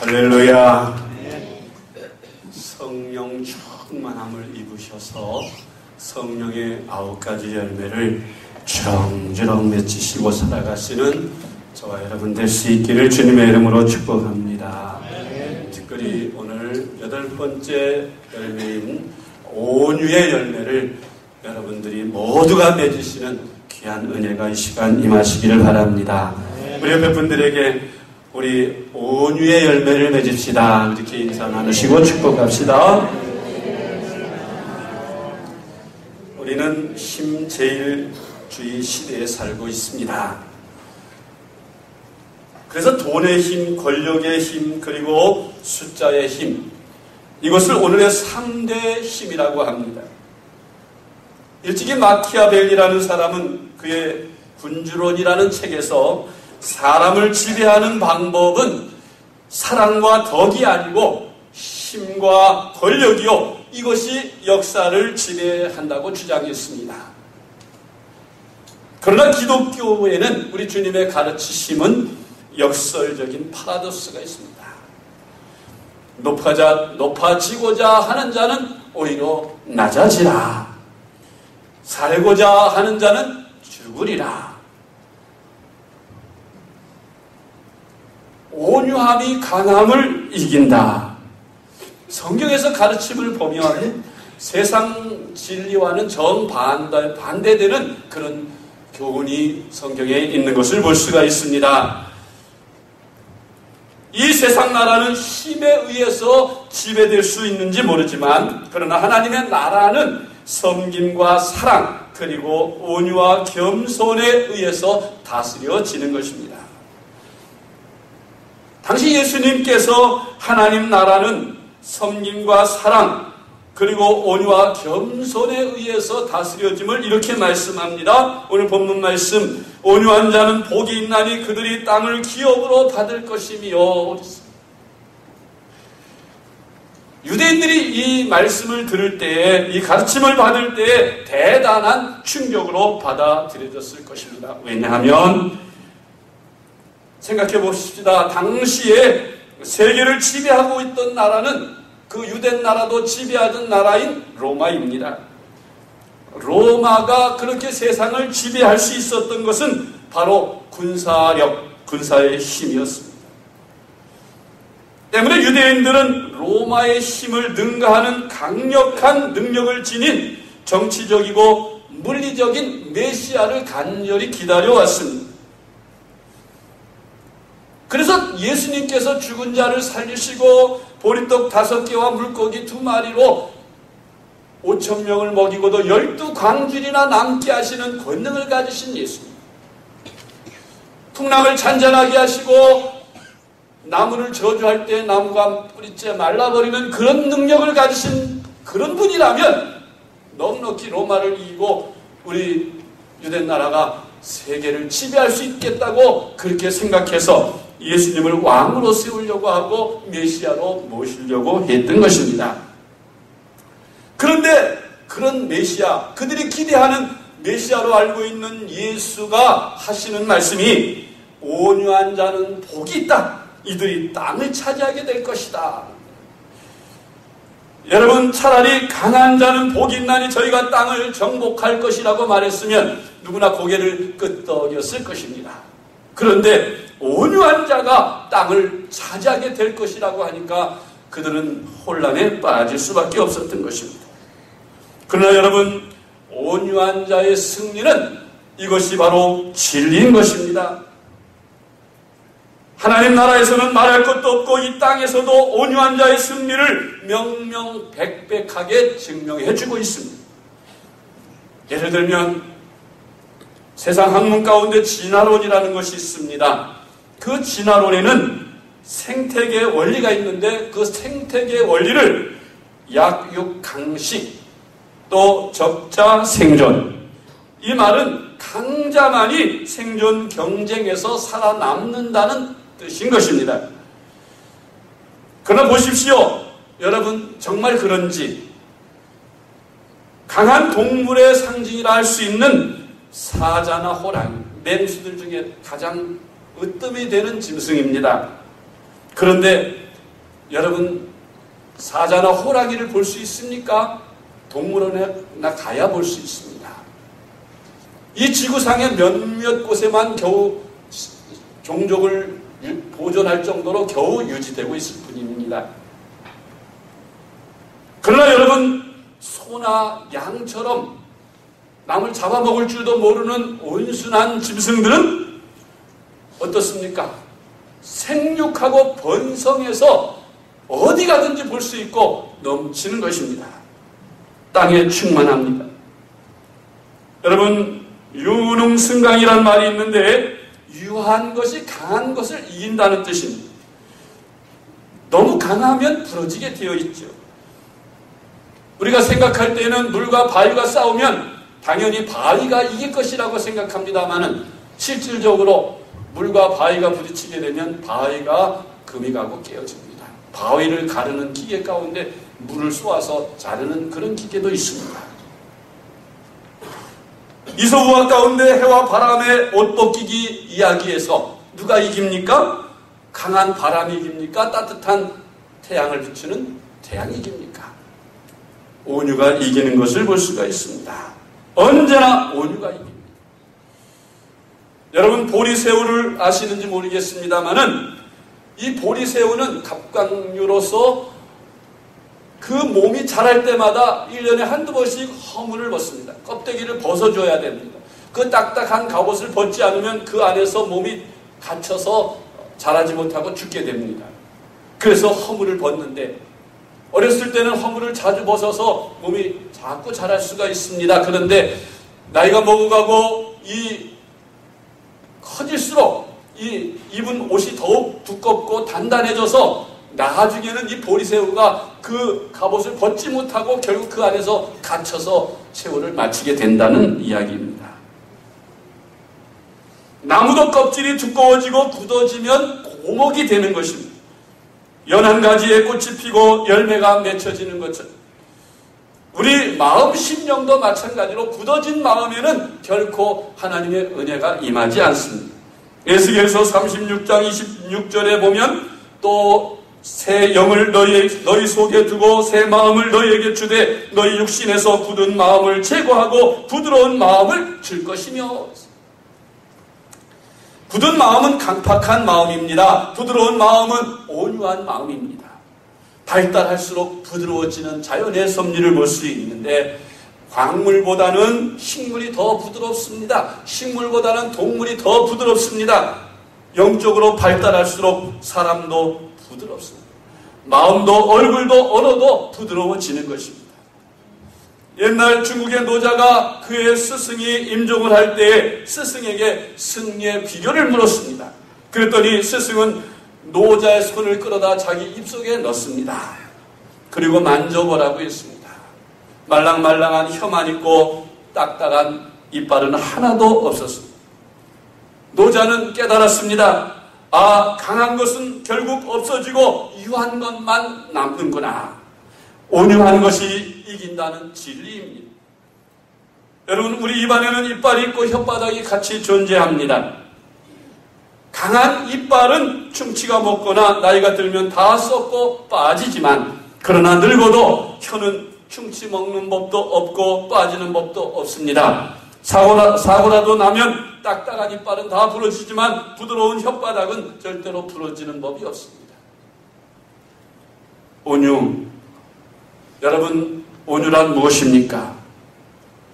할렐루야. 성령 충만함을 입으셔서 성령의 9가지 열매를 주렁주렁 맺히시고 살아가시는 저와 여러분 될 수 있기를 주님의 이름으로 축복합니다. 특별히 오늘 8번째 열매인 온유의 열매를 여러분들이 모두가 맺으시는 귀한 은혜가 이 시간 임하시기를 바랍니다. 우리 옆에 분들에게 우리 온유의 열매를 맺읍시다. 이렇게 인사 나누시고 축복합시다. 우리는 힘제일주의 시대에 살고 있습니다. 그래서 돈의 힘, 권력의 힘, 그리고 숫자의 힘, 이것을 오늘의 3대 힘이라고 합니다. 일찍이 마키아벨리라는 사람은 그의 군주론이라는 책에서 사람을 지배하는 방법은 사랑과 덕이 아니고 힘과 권력이요, 이것이 역사를 지배한다고 주장했습니다. 그러나 기독교에는 우리 주님의 가르치심은 역설적인 파라도스가 있습니다. 높아지고자 하는 자는 오히려 낮아지라. 살고자 하는 자는 죽으리라. 온유함이 강함을 이긴다. 성경에서 가르침을 보면 세상 진리와는 정반대되는 그런 교훈이 성경에 있는 것을 볼 수가 있습니다. 이 세상 나라는 힘에 의해서 지배될 수 있는지 모르지만, 그러나 하나님의 나라는 섬김과 사랑, 그리고 온유와 겸손에 의해서 다스려지는 것입니다. 당시 예수님께서 하나님 나라는 섬김과 사랑, 그리고 온유와 겸손에 의해서 다스려짐을 이렇게 말씀합니다. 오늘 본문 말씀, 온유한 자는 복이 있나니 그들이 땅을 기업으로 받을 것이며. 유대인들이 이 말씀을 들을 때에, 이 가르침을 받을 때에 대단한 충격으로 받아들여졌을 것입니다. 왜냐하면 생각해 봅시다. 당시에 세계를 지배하고 있던 나라는 그 유대 나라도 지배하던 나라인 로마입니다. 로마가 그렇게 세상을 지배할 수 있었던 것은 바로 군사력, 군사의 힘이었습니다. 때문에 유대인들은 로마의 힘을 능가하는 강력한 능력을 지닌 정치적이고 물리적인 메시아를 간절히 기다려왔습니다. 그래서 예수님께서 죽은 자를 살리시고 보리떡 5개와 물고기 2마리로 5,000명을 먹이고도 12광주리나 남게 하시는 권능을 가지신 예수님, 풍랑을 잔잔하게 하시고 나무를 저주할 때 나무가 뿌리째 말라버리는 그런 능력을 가지신 그런 분이라면 넉넉히 로마를 이기고 우리 유대 나라가 세계를 지배할 수 있겠다고 그렇게 생각해서 예수님을 왕으로 세우려고 하고 메시아로 모시려고 했던 것입니다. 그런데 그런 메시아, 그들이 기대하는 메시아로 알고 있는 예수가 하시는 말씀이 온유한 자는 복이 있다. 이들이 땅을 차지하게 될 것이다. 여러분, 차라리 강한 자는 복이 있나니 저희가 땅을 정복할 것이라고 말했으면 누구나 고개를 끄덕였을 것입니다. 그런데 온유한 자가 땅을 차지하게 될 것이라고 하니까 그들은 혼란에 빠질 수밖에 없었던 것입니다. 그러나 여러분, 온유한 자의 승리는 이것이 바로 진리인 것입니다. 하나님 나라에서는 말할 것도 없고 이 땅에서도 온유한 자의 승리를 명명백백하게 증명해주고 있습니다. 예를 들면 세상 학문 가운데 진화론이라는 것이 있습니다. 그 진화론에는 생태계의 원리가 있는데 그 생태계의 원리를 약육강식, 또 적자 생존, 이 말은 강자만이 생존 경쟁에서 살아남는다는 뜻인 것입니다. 그러나 보십시오. 여러분, 정말 그런지 강한 동물의 상징이라 할 수 있는 사자나 호랑이, 맹수들 중에 가장 으뜸이 되는 짐승입니다. 그런데 여러분, 사자나 호랑이를 볼 수 있습니까? 동물원에나 가야 볼 수 있습니다. 이 지구상의 몇몇 곳에만 겨우 종족을 보존할 정도로 겨우 유지되고 있을 뿐입니다. 그러나 여러분, 소나 양처럼 남을 잡아먹을 줄도 모르는 온순한 짐승들은 어떻습니까? 생육하고 번성해서 어디 가든지 볼 수 있고 넘치는 것입니다. 땅에 충만합니다. 여러분, 유능승강이란 말이 있는데 유한 것이 강한 것을 이긴다는 뜻입니다. 너무 강하면 부러지게 되어 있죠. 우리가 생각할 때는 물과 바위가 싸우면 당연히 바위가 이길 것이라고 생각합니다마는 실질적으로 물과 바위가 부딪히게 되면 바위가 금이 가고 깨어집니다. 바위를 가르는 기계 가운데 물을 쏘아서 자르는 그런 기계도 있습니다. 이소우화 가운데 해와 바람의 옷 벗기기 이야기에서 누가 이깁니까? 강한 바람이 이깁니까? 따뜻한 태양을 비추는 태양이 이깁니까? 온유가 이기는 것을 볼 수가 있습니다. 언제나 온유가 이깁니다. 여러분, 보리새우를 아시는지 모르겠습니다만은 이 보리새우는 갑각류로서 그 몸이 자랄 때마다 1년에 한두 번씩 허물을 벗습니다. 껍데기를 벗어줘야 됩니다. 그 딱딱한 갑옷을 벗지 않으면 그 안에서 몸이 갇혀서 자라지 못하고 죽게 됩니다. 그래서 허물을 벗는데 어렸을 때는 허물을 자주 벗어서 몸이 자꾸 자랄 수가 있습니다. 그런데 나이가 먹어가고 커질수록 이 입은 옷이 더욱 두껍고 단단해져서 나중에는 이 보리새우가 그 갑옷을 벗지 못하고 결국 그 안에서 갇혀서 세월을 마치게 된다는 이야기입니다. 나무도 껍질이 두꺼워지고 굳어지면 고목이 되는 것입니다. 연한 가지에 꽃이 피고 열매가 맺혀지는 것처럼 우리 마음 심령도 마찬가지로 굳어진 마음에는 결코 하나님의 은혜가 임하지 않습니다. 에스겔서 36장 26절에 보면 또 새 영을 너희 속에 두고 새 마음을 너희에게 주되 너희 육신에서 굳은 마음을 제거하고 부드러운 마음을 줄 것이며. 굳은 마음은 강팍한 마음입니다. 부드러운 마음은 온유한 마음입니다. 발달할수록 부드러워지는 자연의 섭리를 볼 수 있는데 광물보다는 식물이 더 부드럽습니다. 식물보다는 동물이 더 부드럽습니다. 영적으로 발달할수록 사람도 부드럽습니다. 마음도 얼굴도 언어도 부드러워지는 것입니다. 옛날 중국의 노자가 그의 스승이 임종을 할 때에 스승에게 승리의 비결을 물었습니다. 그랬더니 스승은 노자의 손을 끌어다 자기 입속에 넣습니다. 그리고 만져보라고 했습니다. 말랑말랑한 혀만 있고 딱딱한 이빨은 하나도 없었습니다. 노자는 깨달았습니다. 아, 강한 것은 결국 없어지고 유한 것만 남는구나. 온유한 것이 이긴다는 진리입니다. 여러분, 우리 입안에는 이빨이 있고 혓바닥이 같이 존재합니다. 강한 이빨은 충치가 먹거나 나이가 들면 다 썩고 빠지지만 그러나 늙어도 혀는 충치 먹는 법도 없고 빠지는 법도 없습니다. 사고라도 나면 딱딱한 이빨은 다 부러지지만 부드러운 혓바닥은 절대로 부러지는 법이 없습니다. 온유. 여러분, 온유란 무엇입니까?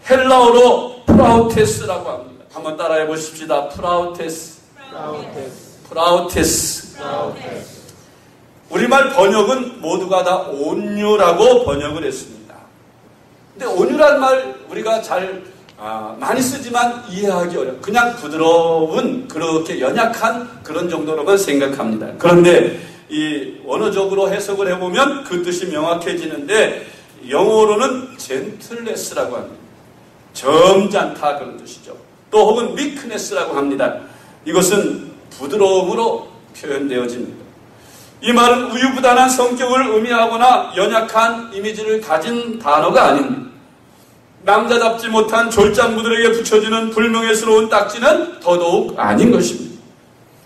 헬라어로 프라우테스라고 합니다. 한번 따라해 보십시다. 프라우테스. 프라우테스. 우리말 번역은 모두가 다 온유라고 번역을 했습니다. 근데 온유란 말 우리가 많이 쓰지만 이해하기 어려워요. 그냥 부드러운, 그렇게 연약한 그런 정도로만 생각합니다. 그런데 이 원어적으로 해석을 해보면 그 뜻이 명확해지는데 영어로는 젠틀네스라고 합니다. 점잖다 그런 뜻이죠. 또 혹은 미크네스라고 합니다. 이것은 부드러움으로 표현되어집니다. 이 말은 우유부단한 성격을 의미하거나 연약한 이미지를 가진 단어가 아닙니다. 남자답지 못한 졸장부들에게 붙여지는 불명예스러운 딱지는 더더욱 아닌 것입니다.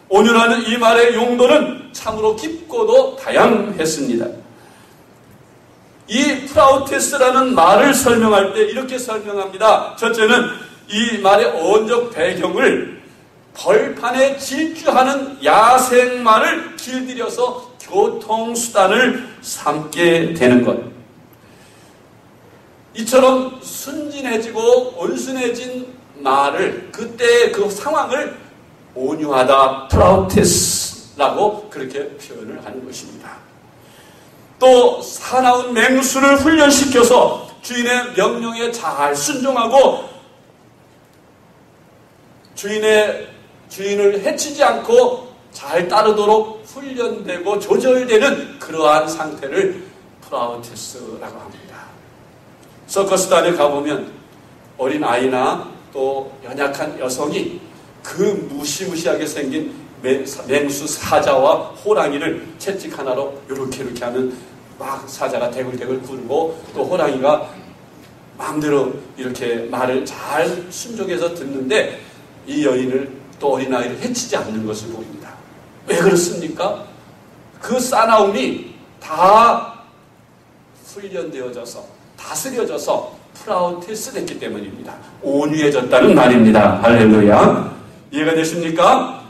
온유라는 이 말의 용도는 참으로 깊고도 다양했습니다. 이 프라우테스라는 말을 설명할 때 이렇게 설명합니다. 첫째는 이 말의 어원적 배경을 벌판에 질주하는 야생마를 길들여서 교통수단을 삼게 되는 것. 이처럼 순진해지고 온순해진 말을, 그때의 그 상황을 온유하다, 프라우테스라고 그렇게 표현을 하는 것입니다. 또 사나운 맹수를 훈련시켜서 주인의 명령에 잘 순종하고 주인을 해치지 않고 잘 따르도록 훈련되고 조절되는 그러한 상태를 프라우테스라고 합니다. 서커스단에 가보면 어린 아이나 또 연약한 여성이 그 무시무시하게 생긴 맹수 사자와 호랑이를 채찍 하나로 이렇게 하면 막 사자가 대굴대굴 굴고 또 호랑이가 마음대로 이렇게 말을 잘 순종해서 듣는데 이 여인을 또 어린아이를 해치지 않는 것을 보입니다. 왜 그렇습니까? 그 싸나움이 다 훈련되어져서 다스려져서 프라우테스 됐기 때문입니다. 온유해졌다는 말입니다. 할렐루야. 이해가 되십니까?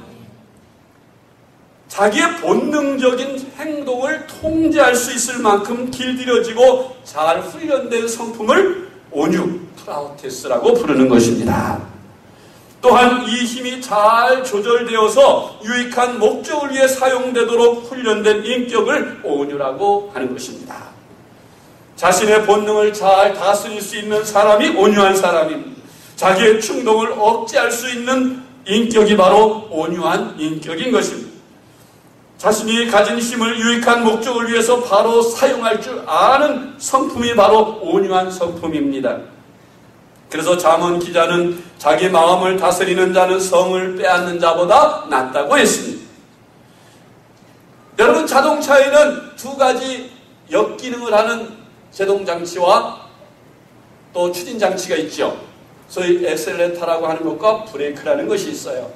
자기의 본능적인 행동을 통제할 수 있을 만큼 길들여지고 잘 훈련된 성품을 온유, 프라우테스라고 부르는 것입니다. 또한 이 힘이 잘 조절되어서 유익한 목적을 위해 사용되도록 훈련된 인격을 온유라고 하는 것입니다. 자신의 본능을 잘 다스릴 수 있는 사람이 온유한 사람입니다. 자기의 충동을 억제할 수 있는 인격이 바로 온유한 인격인 것입니다. 자신이 가진 힘을 유익한 목적을 위해서 바로 사용할 줄 아는 성품이 바로 온유한 성품입니다. 그래서 잠언 기자는 자기 마음을 다스리는 자는 성을 빼앗는 자보다 낫다고 했습니다. 여러분, 자동차에는 두 가지 역기능을 하는 제동장치와 또 추진장치가 있죠. 소위 엑셀레터라고 하는 것과 브레이크라는 것이 있어요.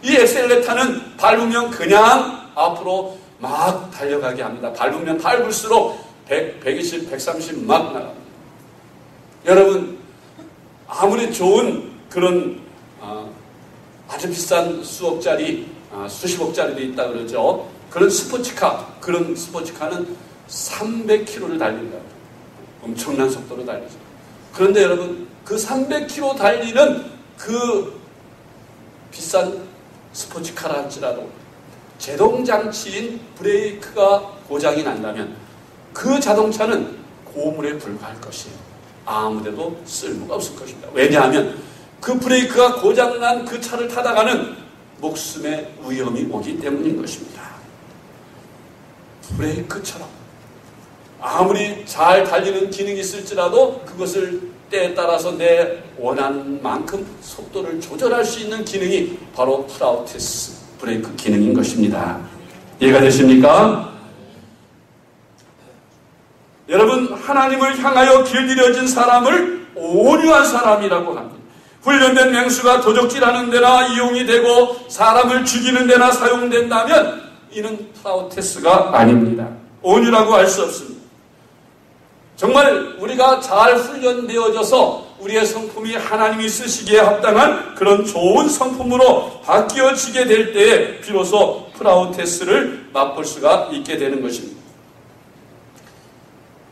이 엑셀레터는 밟으면 그냥 앞으로 막 달려가게 합니다. 밟으면 밟을수록 100, 120, 130 막 나갑니다. 여러분, 아무리 좋은 그런 아주 비싼 수억짜리, 수십억짜리도 있다 그러죠. 그런 스포츠카, 그런 스포츠카는 300km를 달린다. 엄청난 속도로 달리죠. 그런데 여러분, 그 300km 달리는 그 비싼 스포츠카라 할지라도 제동장치인 브레이크가 고장이 난다면 그 자동차는 고물에 불과할 것이에요. 아무데도 쓸모가 없을 것입니다. 왜냐하면 그 브레이크가 고장난 그 차를 타다가는 목숨의 위험이 오기 때문인 것입니다. 브레이크처럼 아무리 잘 달리는 기능이 있을지라도 그것을 때에 따라서 내 원하는 만큼 속도를 조절할 수 있는 기능이 바로 프라우테스 브레이크 기능인 것입니다. 이해가 되십니까? 여러분, 하나님을 향하여 길들여진 사람을 온유한 사람이라고 합니다. 훈련된 맹수가 도적질하는 데나 이용이 되고 사람을 죽이는 데나 사용된다면 이는 프라우테스가 아닙니다. 온유라고 할 수 없습니다. 정말 우리가 잘 훈련되어져서 우리의 성품이 하나님이 쓰시기에 합당한 그런 좋은 성품으로 바뀌어지게 될 때에 비로소 프라우테스를 맛볼 수가 있게 되는 것입니다.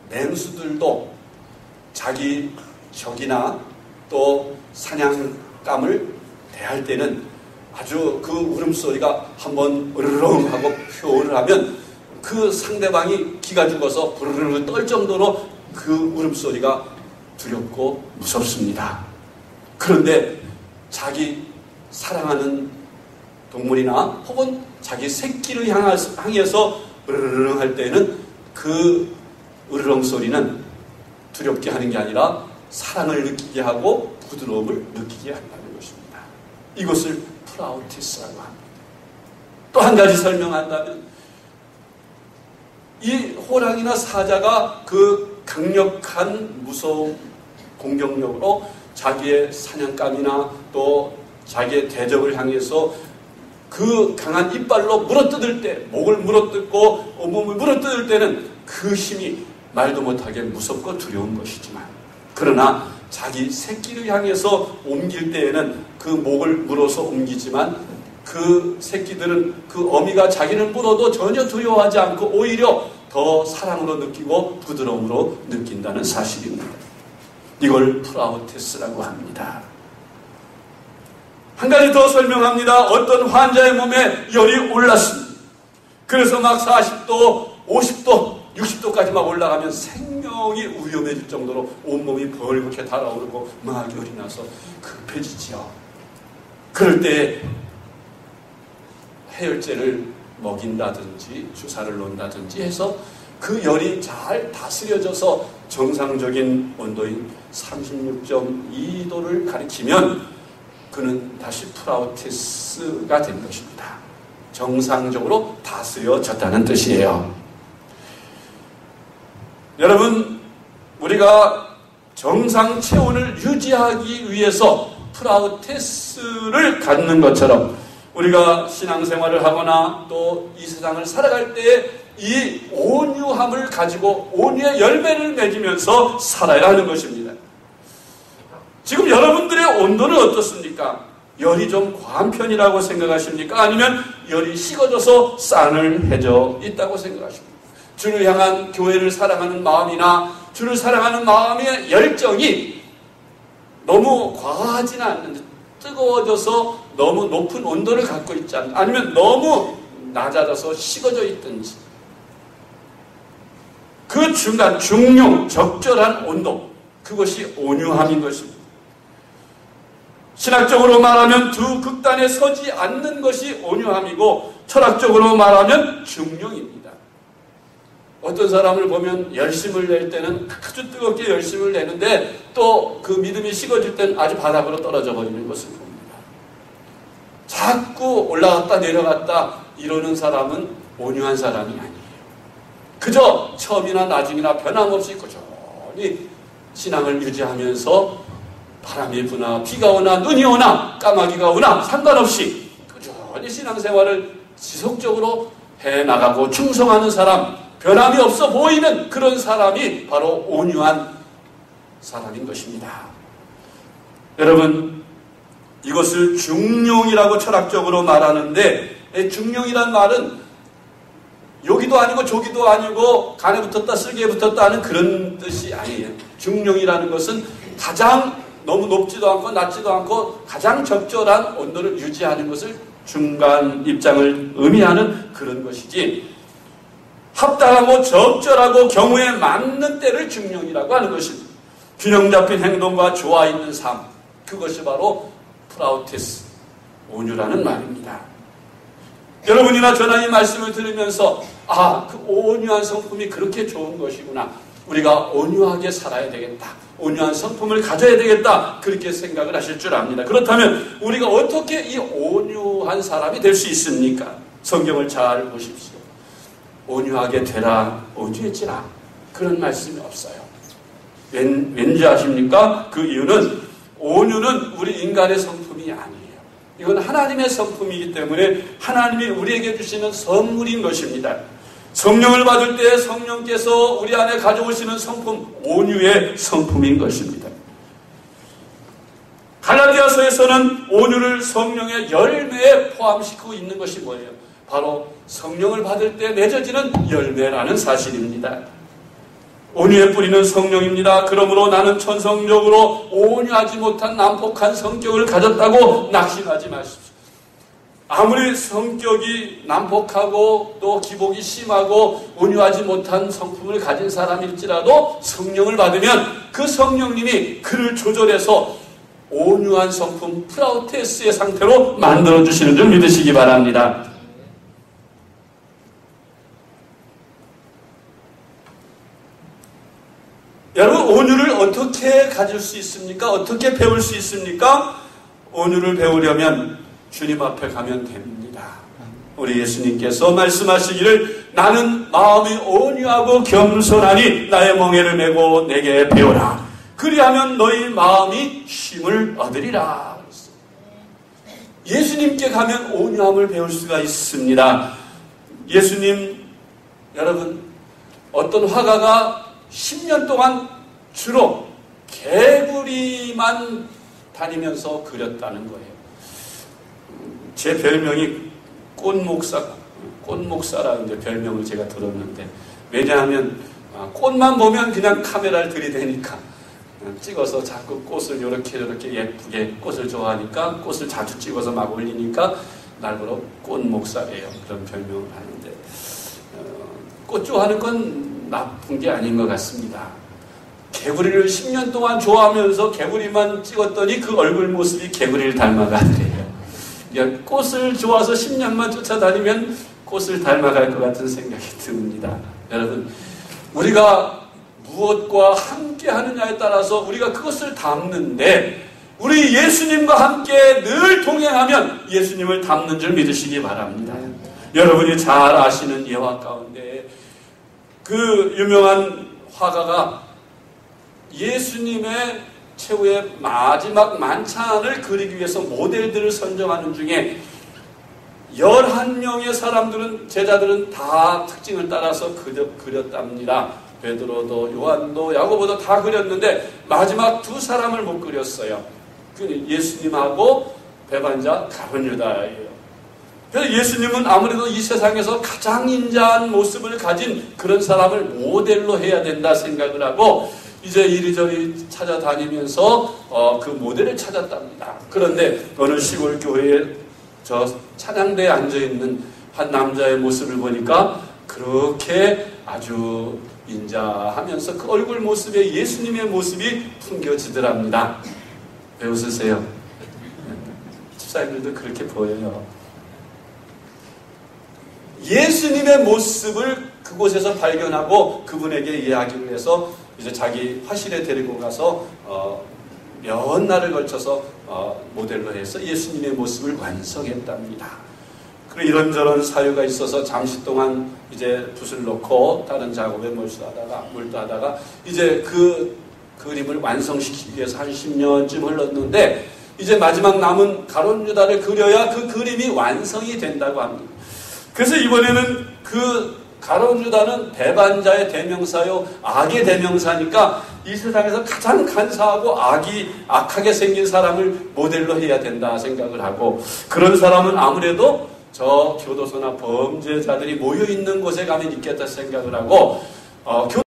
맹수들도 자기 적이나 또 사냥감을 대할 때는 아주 그 울음소리가 한번 으르렁 하고 표를 하면 그 상대방이 기가 죽어서 부르르 떨 정도로 그 울음소리가 두렵고 무섭습니다. 그런데 자기 사랑하는 동물이나 혹은 자기 새끼를 향해서 으르렁 할 때는 그 으르렁 소리는 두렵게 하는 게 아니라 사랑을 느끼게 하고 부드러움을 느끼게 한다는 것입니다. 이것을 프라우테스라고 합니다. 또 한 가지 설명한다면 이 호랑이나 사자가 그 강력한 무서운 공격력으로 자기의 사냥감이나 또 자기의 대적을 향해서 그 강한 이빨로 물어뜯을 때, 목을 물어뜯고 온몸을 물어뜯을 때는 그 힘이 말도 못하게 무섭고 두려운 것이지만, 그러나 자기 새끼를 향해서 옮길 때에는 그 목을 물어서 옮기지만 그 새끼들은 그 어미가 자기를 물어도 전혀 두려워하지 않고 오히려 더 사랑으로 느끼고 부드러움으로 느낀다는 사실입니다. 이걸 프라우테스라고 합니다. 한 가지 더 설명합니다. 어떤 환자의 몸에 열이 올랐습니다. 그래서 막 40도, 50도, 60도까지 막 올라가면 생명이 위험해질 정도로 온몸이 벌겋게 달아오르고 막 열이 나서 급해지지요. 그럴 때 해열제를 먹인다든지 주사를 놓는다든지 해서 그 열이 잘 다스려져서 정상적인 온도인 36.2도를 가리키면 그는 다시 프라우테스가 된 것입니다. 정상적으로 다스려졌다는 뜻이에요. 여러분, 우리가 정상 체온을 유지하기 위해서 프라우테스를 갖는 것처럼 우리가 신앙생활을 하거나 또 이 세상을 살아갈 때에 이 온유함을 가지고 온유의 열매를 맺으면서 살아야 하는 것입니다. 지금 여러분들의 온도는 어떻습니까? 열이 좀 과한 편이라고 생각하십니까? 아니면 열이 식어져서 싸늘해져 있다고 생각하십니까? 주를 향한 교회를 사랑하는 마음이나 주를 사랑하는 마음의 열정이 너무 과하지는 않는데 뜨거워져서 너무 높은 온도를 갖고 있지 않나, 아니면 너무 낮아져서 식어져 있든지, 그 중간 중용 적절한 온도, 그것이 온유함인 것입니다. 신학적으로 말하면 두 극단에 서지 않는 것이 온유함이고, 철학적으로 말하면 중용입니다. 어떤 사람을 보면 열심을 낼 때는 아주 뜨겁게 열심을 내는데 또 그 믿음이 식어질 때는 아주 바닥으로 떨어져 버리는 것을 봅니다. 자꾸 올라갔다 내려갔다 이러는 사람은 온유한 사람이 아니에요. 그저 처음이나 나중이나 변함없이 꾸준히 신앙을 유지하면서 바람이 부나 비가 오나 눈이 오나 까마귀가 오나 상관없이 꾸준히 신앙생활을 지속적으로 해나가고 충성하는 사람, 변함이 없어 보이는 그런 사람이 바로 온유한 사람인 것입니다. 여러분, 이것을 중용이라고 철학적으로 말하는데, 중용이란 말은 여기도 아니고 저기도 아니고 간에 붙었다 쓸개에 붙었다 하는 그런 뜻이 아니에요. 중용이라는 것은 가장 너무 높지도 않고 낮지도 않고 가장 적절한 온도를 유지하는 것을 중간 입장을 의미하는 그런 것이지, 합당하고 적절하고 경우에 맞는 때를 중용이라고 하는 것입니다. 균형 잡힌 행동과 조화 있는 삶, 그것이 바로 프라우테스, 온유라는 말입니다. 여러분이나 저나 이 말씀을 들으면서 그 온유한 성품이 그렇게 좋은 것이구나, 우리가 온유하게 살아야 되겠다, 온유한 성품을 가져야 되겠다, 그렇게 생각을 하실 줄 압니다. 그렇다면 우리가 어떻게 이 온유한 사람이 될 수 있습니까? 성경을 잘 보십시오. 온유하게 되라, 온유해지라, 그런 말씀이 없어요. 왠지 아십니까? 그 이유는 온유는 우리 인간의 성품이 아니에요. 이건 하나님의 성품이기 때문에 하나님이 우리에게 주시는 선물인 것입니다. 성령을 받을 때 성령께서 우리 안에 가져오시는 성품, 온유의 성품인 것입니다. 갈라디아서에서는 온유를 성령의 열매에 포함시키고 있는 것이 뭐예요? 바로 성령을 받을 때 맺어지는 열매라는 사실입니다. 온유의 뿌리는 성령입니다. 그러므로 나는 천성적으로 온유하지 못한 난폭한 성격을 가졌다고 낙심하지 마십시오. 아무리 성격이 난폭하고 또 기복이 심하고 온유하지 못한 성품을 가진 사람일지라도 성령을 받으면 그 성령님이 그를 조절해서 온유한 성품, 프라우테스의 상태로 만들어주시는 줄 믿으시기 바랍니다. 여러분, 온유를 어떻게 가질 수 있습니까? 어떻게 배울 수 있습니까? 온유를 배우려면 주님 앞에 가면 됩니다. 우리 예수님께서 말씀하시기를 나는 마음이 온유하고 겸손하니 나의 멍에를 메고 내게 배우라. 그리하면 너희 마음이 쉼을 얻으리라. 예수님께 가면 온유함을 배울 수가 있습니다. 예수님, 여러분, 어떤 화가가 10년 동안 주로 개구리만 다니면서 그렸다는 거예요. 제 별명이 꽃목사라는 별명을 제가 들었는데, 왜냐하면 꽃만 보면 그냥 카메라를 들이대니까 찍어서 자꾸 꽃을 이렇게 예쁘게 꽃을 좋아하니까 꽃을 자주 찍어서 막 올리니까 날보러 꽃목사래요. 그런 별명을 하는데, 꽃 좋아하는 건 나쁜 게 아닌 것 같습니다. 개구리를 10년 동안 좋아하면서 개구리만 찍었더니 그 얼굴 모습이 개구리를 닮아가더래요. 그러니까 꽃을 좋아서 10년만 쫓아다니면 꽃을 닮아갈 것 같은 생각이 듭니다. 여러분, 우리가 무엇과 함께 하느냐에 따라서 우리가 그것을 담는데, 우리 예수님과 함께 늘 동행하면 예수님을 담는 줄 믿으시기 바랍니다. 여러분이 잘 아시는 예화 가운데 그 유명한 화가가 예수님의 최후의 마지막 만찬을 그리기 위해서 모델들을 선정하는 중에 11명의 사람들은, 제자들은 다 특징을 따라서 그렸답니다. 베드로도 요한도 야고보도 다 그렸는데 마지막 두 사람을 못 그렸어요. 그 예수님하고 배반자 가룟 유다예요. 그래서 예수님은 아무래도 이 세상에서 가장 인자한 모습을 가진 그런 사람을 모델로 해야 된다 생각을 하고 이제 이리저리 찾아다니면서 그 모델을 찾았답니다. 그런데 어느 시골 교회에 저 찬양대에 앉아있는 한 남자의 모습을 보니까 그렇게 아주 인자하면서 그 얼굴 모습에 예수님의 모습이 풍겨지더랍니다. 왜 웃으세요? 집사님들도 그렇게 보여요. 예수님의 모습을 그곳에서 발견하고 그분에게 이야기를 해서 이제 자기 화실에 데리고 가서 몇 날을 걸쳐서 모델로 해서 예수님의 모습을 완성했답니다. 그리고 이런저런 사유가 있어서 잠시 동안 이제 붓을 놓고 다른 작업에 몰두하다가 이제 그 그림을 완성시키기 위해서 한 10년쯤 흘렀는데 이제 마지막 남은 가룟 유다를 그려야 그 그림이 완성이 된다고 합니다. 그래서 이번에는 그 가룟 유다는 배반자의 대명사요, 악의 대명사니까 이 세상에서 가장 간사하고 악하게 생긴 사람을 모델로 해야 된다 생각을 하고, 그런 사람은 아무래도 저 교도소나 범죄자들이 모여있는 곳에 가면 있겠다 생각을 하고 교도소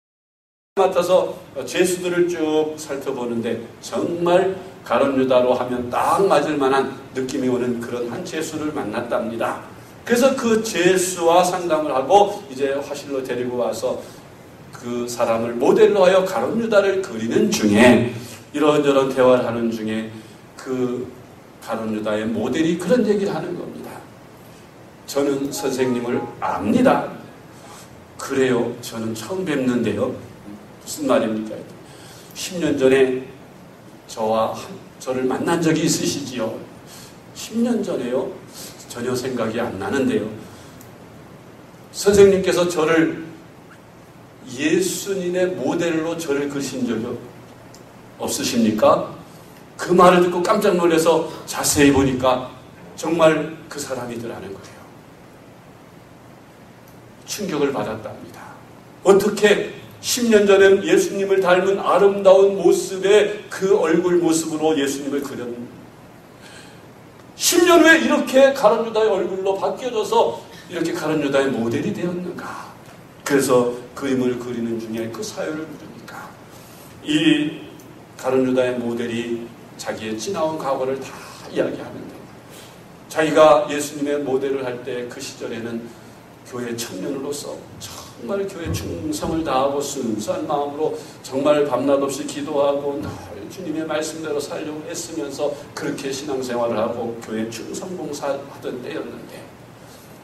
맡아서 죄수들을 쭉 살펴보는데 정말 가룟 유다로 하면 딱 맞을 만한 느낌이 오는 그런 한 죄수를 만났답니다. 그래서 그 죄수와 상담을 하고 이제 화실로 데리고 와서 그 사람을 모델로 하여 가룟 유다를 그리는 중에 이런저런 대화를 하는 중에 그 가룟 유다의 모델이 그런 얘기를 하는 겁니다. 저는 선생님을 압니다. 그래요? 저는 처음 뵙는데요. 무슨 말입니까? 10년 전에 저를 만난 적이 있으시지요? 10년 전에요? 전혀 생각이 안 나는데요. 선생님께서 저를 예수님의 모델로 저를 그리신 적이 없으십니까? 그 말을 듣고 깜짝 놀라서 자세히 보니까 정말 그 사람이더라는 거예요. 충격을 받았답니다. 어떻게 10년 전엔 예수님을 닮은 아름다운 모습의 그 얼굴 모습으로 예수님을 그렸는가? 10년 후에 이렇게 가룟 유다의 얼굴로 바뀌어져서 이렇게 가룟 유다의 모델이 되었는가? 그래서 그림을 그리는 중에 그 사유를 물으니까 이 가룟 유다의 모델이 자기의 지나온 과거를 다 이야기하는데, 자기가 예수님의 모델을 할 때 그 시절에는 교회 청년으로서 정말 교회 충성을 다하고 순수한 마음으로 정말 밤낮 없이 기도하고 늘 주님의 말씀대로 살려고 애쓰면서 그렇게 신앙생활을 하고 교회 충성봉사하던 때였는데,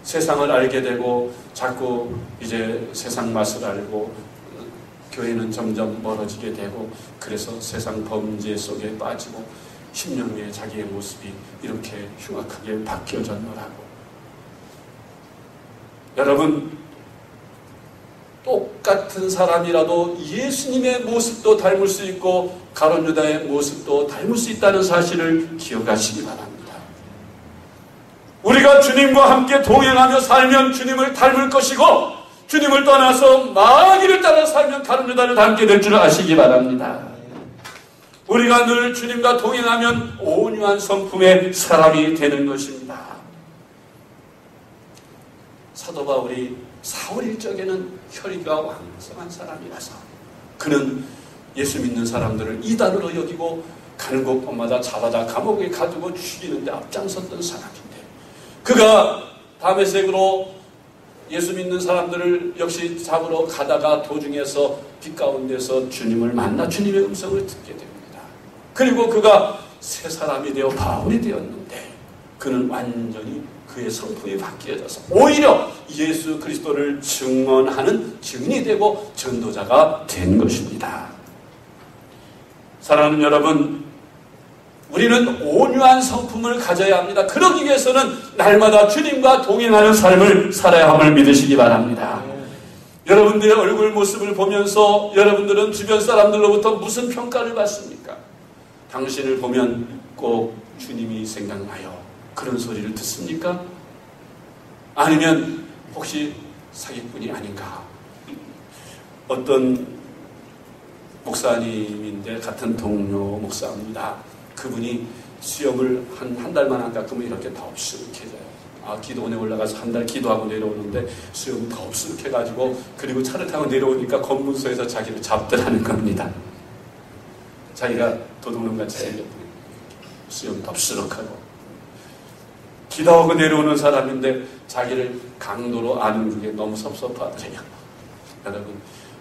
세상을 알게 되고 자꾸 이제 세상 맛을 알고 교회는 점점 멀어지게 되고, 그래서 세상 범죄 속에 빠지고 10년 후에 자기의 모습이 이렇게 흉악하게 바뀌어졌노라고. 여러분, 똑같은 사람이라도 예수님의 모습도 닮을 수 있고 가룟 유다의 모습도 닮을 수 있다는 사실을 기억하시기 바랍니다. 우리가 주님과 함께 동행하며 살면 주님을 닮을 것이고, 주님을 떠나서 마귀를 따라 살면 다른 여자를 닮게 될 줄 아시기 바랍니다. 우리가 늘 주님과 동행하면 온유한 성품의 사람이 되는 것입니다. 사도 바울이 사울일 적에는 혈기가 왕성한 사람이라서 그는 예수 믿는 사람들을 이단으로 여기고 가는 곳마다 잡아다 감옥에 가두고 죽이는데 앞장섰던 사람인데, 그가 다메섹으로 예수 믿는 사람들을 역시 잡으러 가다가 도중에서 빛 가운데서 주님을 만나 주님의 음성을 듣게 됩니다. 그리고 그가 새 사람이 되어 바울이 되었는데, 그는 완전히 그의 성품이 바뀌어져서 오히려 예수 그리스도를 증언하는 증인이 되고 전도자가 된 것입니다. 사랑하는 여러분, 우리는 온유한 성품을 가져야 합니다. 그러기 위해서는 날마다 주님과 동행하는 삶을 살아야 함을 믿으시기 바랍니다. 여러분들의 얼굴 모습을 보면서 여러분들은 주변 사람들로부터 무슨 평가를 받습니까? 당신을 보면 꼭 주님이 생각나요. 그런 소리를 듣습니까? 아니면 혹시 사기꾼이 아닌가? 어떤 목사님인데 같은 동료 목사입니다. 그분이 수염을 한 달만 안 깎으면 이렇게 덥수룩해져요. 기도원에 올라가서 한 달 기도하고 내려오는데 수염이 덥수룩해가지고, 그리고 차를 타고 내려오니까 검문소에서 자기를 잡더라는 겁니다. 자기가 도둑놈같이 생겼더니 수염 덥수룩하고 기도하고 내려오는 사람인데 자기를 강도로 아는 게 너무 섭섭하더래요. 여러분,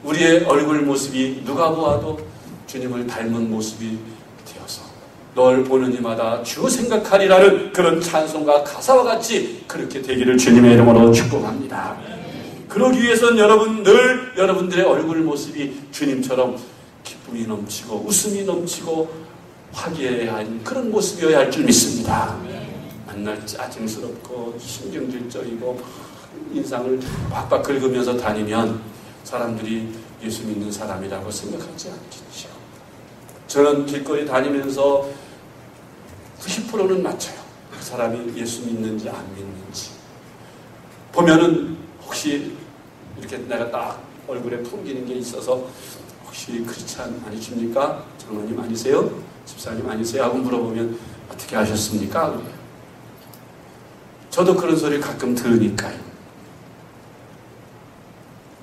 우리의 얼굴 모습이 누가 보아도 주님을 닮은 모습이 되어서 널 보는 이마다 주 생각하리라는 그런 찬송과 가사와 같이 그렇게 되기를 주님의 이름으로 축복합니다. 그러기 위해서는 여러분, 늘 여러분들의 얼굴 모습이 주님처럼 기쁨이 넘치고 웃음이 넘치고 화기애애한 그런 모습이어야 할 줄 믿습니다. 맨날 짜증스럽고 신경질적이고 인상을 빡빡 긁으면서 다니면 사람들이 예수 믿는 사람이라고 생각하지 않겠죠. 저는 길거리 다니면서 90%는 맞춰요. 그 사람이 예수 믿는지 안 믿는지 보면은, 혹시 이렇게 내가 딱 얼굴에 풍기는 게 있어서 혹시 크리스찬 아니십니까? 장로님 아니세요? 집사님 아니세요? 하고 물어보면 어떻게 아셨습니까? 저도 그런 소리 가끔 들으니까요.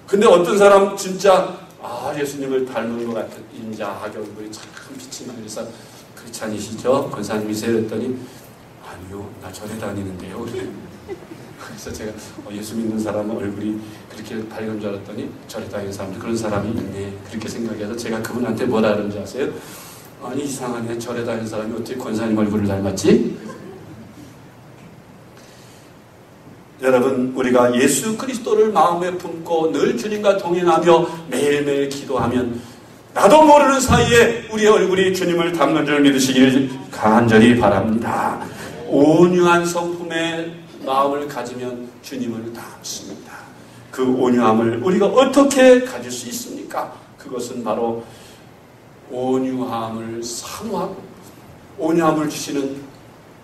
근데 어떤 사람 진짜 예수님을 닮은 것 같은 인자하게 얼굴이 참 빛이 나. 그래서 크리스찬이시죠? 권사님이세요? 했더니 아니요, 나 절에 다니는데요. 그래서 제가 예수 믿는 사람은 얼굴이 그렇게 밝은 줄 알았더니 절에 다니는 사람들 그런 사람이 있네, 그렇게 생각해서 제가 그분한테 뭐라 그런지 아세요? 아니 이상하네, 절에 다니는 사람이 어떻게 권사님 얼굴을 닮았지? 여러분, 우리가 예수 그리스도를 마음에 품고 늘 주님과 동행하며 매일매일 기도하면 나도 모르는 사이에 우리의 얼굴이 주님을 닮는 줄 믿으시길 간절히 바랍니다. 온유한 성품의 마음을 가지면 주님을 닮습니다. 그 온유함을 우리가 어떻게 가질 수 있습니까? 그것은 바로 온유함을 사모하고 온유함을 주시는,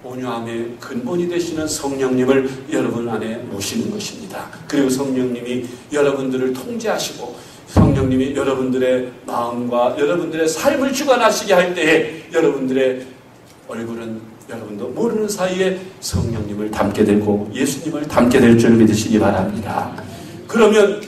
온유함의 근본이 되시는 성령님을 여러분 안에 모시는 것입니다. 그리고 성령님이 여러분들을 통제하시고 성령님이 여러분들의 마음과 여러분들의 삶을 주관하시게 할 때에 여러분들의 얼굴은 여러분도 모르는 사이에 성령님을 닮게 되고 예수님을 닮게 될 줄 믿으시기 바랍니다. 그러면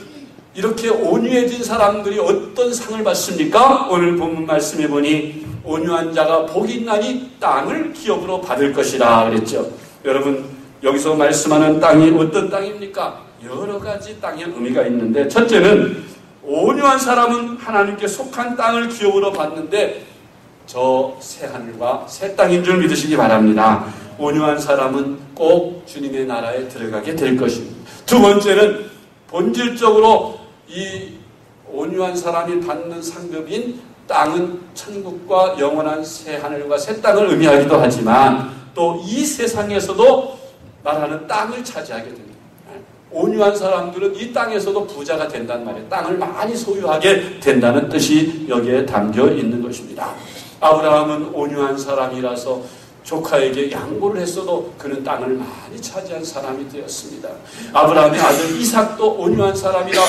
이렇게 온유해진 사람들이 어떤 상을 받습니까? 오늘 본문 말씀해 보니 온유한 자가 복이 있나니 땅을 기업으로 받을 것이라 그랬죠. 여러분, 여기서 말씀하는 땅이 어떤 땅입니까? 여러 가지 땅의 의미가 있는데, 첫째는 온유한 사람은 하나님께 속한 땅을 기업으로 받는데 저 새 하늘과 새 땅인 줄 믿으시기 바랍니다. 온유한 사람은 꼭 주님의 나라에 들어가게 될 것입니다. 두 번째는 본질적으로 이 온유한 사람이 받는 상급인 땅은 천국과 영원한 새 하늘과 새 땅을 의미하기도 하지만 또 이 세상에서도 말하는 땅을 차지하게 됩니다. 온유한 사람들은 이 땅에서도 부자가 된단 말이에요. 땅을 많이 소유하게 된다는 뜻이 여기에 담겨 있는 것입니다. 아브라함은 온유한 사람이라서 조카에게 양보를 했어도 그는 땅을 많이 차지한 사람이 되었습니다. 아브라함의 아들 이삭도 온유한 사람이라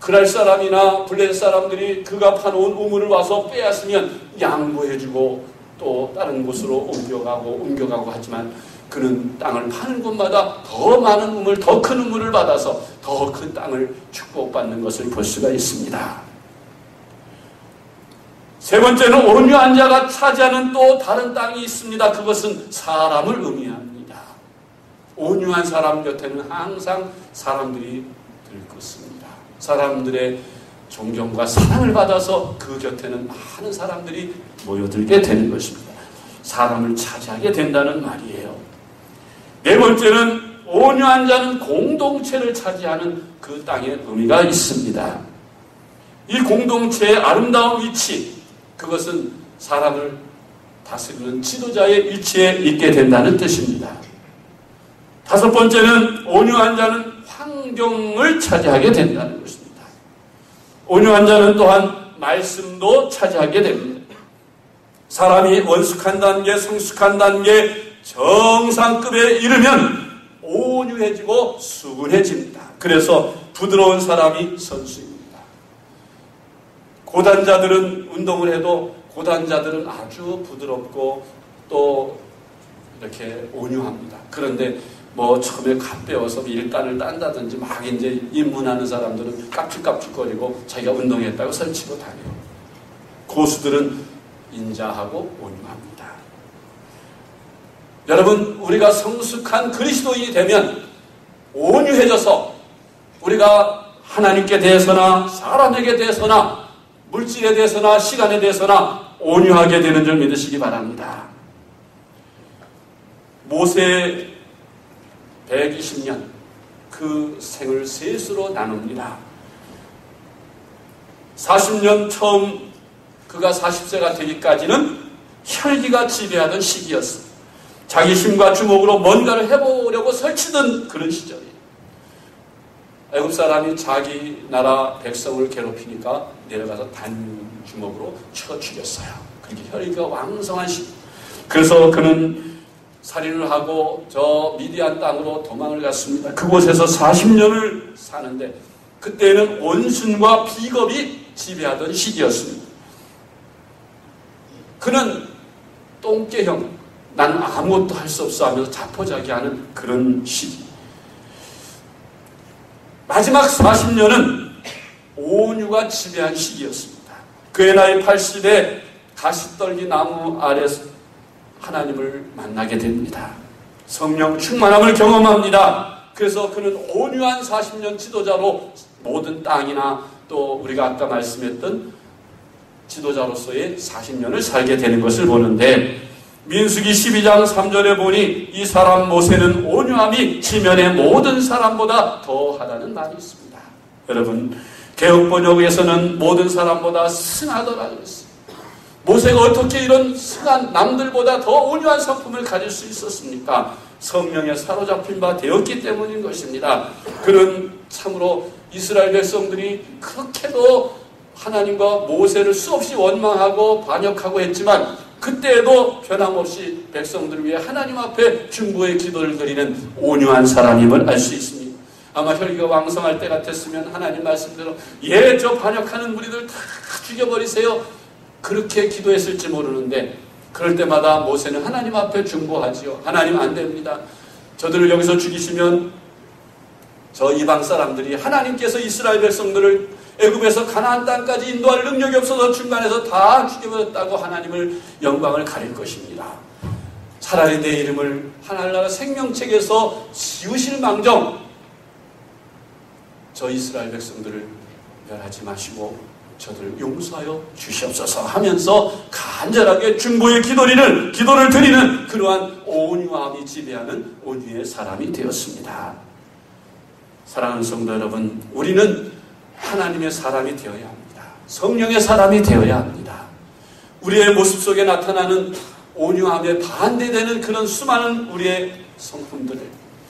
그랄 사람이나 블레셋 사람들이 그가 파놓은 우물을 와서 빼앗으면 양보해주고 또 다른 곳으로 옮겨가고 하지만 그는 땅을 파는 곳마다 더 많은 우물, 더 큰 우물을 받아서 더 큰 땅을 축복받는 것을 볼 수가 있습니다. 세 번째는 온유한 자가 차지하는 또 다른 땅이 있습니다. 그것은 사람을 의미합니다. 온유한 사람 곁에는 항상 사람들이 들끓습니다. 사람들의 존경과 사랑을 받아서 그 곁에는 많은 사람들이 모여들게 되는 것입니다. 사람을 차지하게 된다는 말이에요. 네 번째는 온유한 자는 공동체를 차지하는 그 땅의 의미가 있습니다. 이 공동체의 아름다운 위치, 그것은 사람을 다스리는 지도자의 위치에 있게 된다는 뜻입니다. 다섯 번째는 온유한 자는 환경을 차지하게 된다는 것입니다. 온유한 자는 또한 말씀도 차지하게 됩니다. 사람이 원숙한 단계, 성숙한 단계, 정상급에 이르면 온유해지고 수근해집니다. 그래서 부드러운 사람이 선수입니다. 고단자들은 운동을 해도 고단자들은 아주 부드럽고 또 이렇게 온유합니다. 그런데 처음에 갓배워서 일단을 딴다든지 막 이제 입문하는 사람들은 깝죽깝죽거리고 자기가 운동했다고 설치고 다녀요. 고수들은 인자하고 온유합니다. 여러분, 우리가 성숙한 그리스도인이 되면 온유해져서 우리가 하나님께 대해서나 사람에게 대해서나 물질에 대해서나 시간에 대해서나 온유하게 되는 줄 믿으시기 바랍니다. 모세 120년 그 생을 셋으로 나눕니다. 40년 처음 그가 40세가 되기까지는 혈기가 지배하던 시기였습니다. 자기 힘과 주먹으로 뭔가를 해보려고 설치던 그런 시절이에요. 애굽 사람이 자기 나라 백성을 괴롭히니까 내려가서 단주먹으로 쳐 죽였어요. 그렇게 혈기가 왕성한 시기. 그래서 그는 살인을 하고 저 미디안 땅으로 도망을 갔습니다. 그곳에서 40년을 사는데 그때는 온순과 비겁이 지배하던 시기였습니다. 그는 똥개형, 나는 아무것도 할 수 없어 하면서 자포자기하는 그런 시기. 마지막 40년은 온유가 지배한 시기였습니다. 그의 나이 80에 가시떨기 나무 아래서 하나님을 만나게 됩니다. 성령 충만함을 경험합니다. 그래서 그는 온유한 40년 지도자로 모든 땅이나 또 우리가 아까 말씀했던 지도자로서의 40년을 살게 되는 것을 보는데, 민수기 12장 3절에 보니 이 사람 모세는 온유함이 지면의 모든 사람보다 더하다는 말이 있습니다. 여러분, 개혁번역에서는 모든 사람보다 승하더라고 했습니다. 모세가 어떻게 이런 승한 남들보다 더 온유한 성품을 가질 수 있었습니까? 성령에 사로잡힌 바 되었기 때문인 것입니다. 그는 참으로 이스라엘 백성들이 그렇게도 하나님과 모세를 수없이 원망하고 반역하고 했지만 그때에도 변함없이 백성들을 위해 하나님 앞에 중보의 기도를 드리는 온유한 사람임을 알 수 있습니다. 아마 혈기가 왕성할 때 같았으면 하나님 말씀대로 저 반역하는 무리들 다 죽여버리세요, 그렇게 기도했을지 모르는데, 그럴 때마다 모세는 하나님 앞에 중보하지요. 하나님 안 됩니다. 저들을 여기서 죽이시면 저 이방 사람들이 하나님께서 이스라엘 백성들을 애굽에서 가나안 땅까지 인도할 능력이 없어서 중간에서 다 죽여버렸다고 하나님을 영광을 가릴 것입니다. 차라리 내 이름을 하늘나라 생명책에서 지우실 망정 저 이스라엘 백성들을 멸하지 마시고 저들을 용서하여 주시옵소서 하면서 간절하게 중보의 기도를 드리는 그러한 온유함이 지배하는 온유의 사람이 되었습니다. 사랑하는 성도 여러분, 우리는 하나님의 사람이 되어야 합니다. 성령의 사람이 되어야 합니다. 우리의 모습 속에 나타나는 온유함에 반대되는 그런 수많은 우리의 성품들을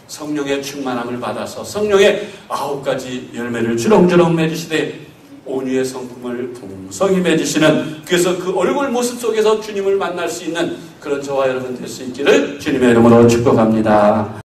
성령의 충만함을 받아서 성령의 9가지 열매를 주렁주렁 맺으시되 온유의 성품을 풍성히 맺으시는, 그래서 그 얼굴 모습 속에서 주님을 만날 수 있는 그런 저와 여러분 될 수 있기를 주님의 이름으로 축복합니다.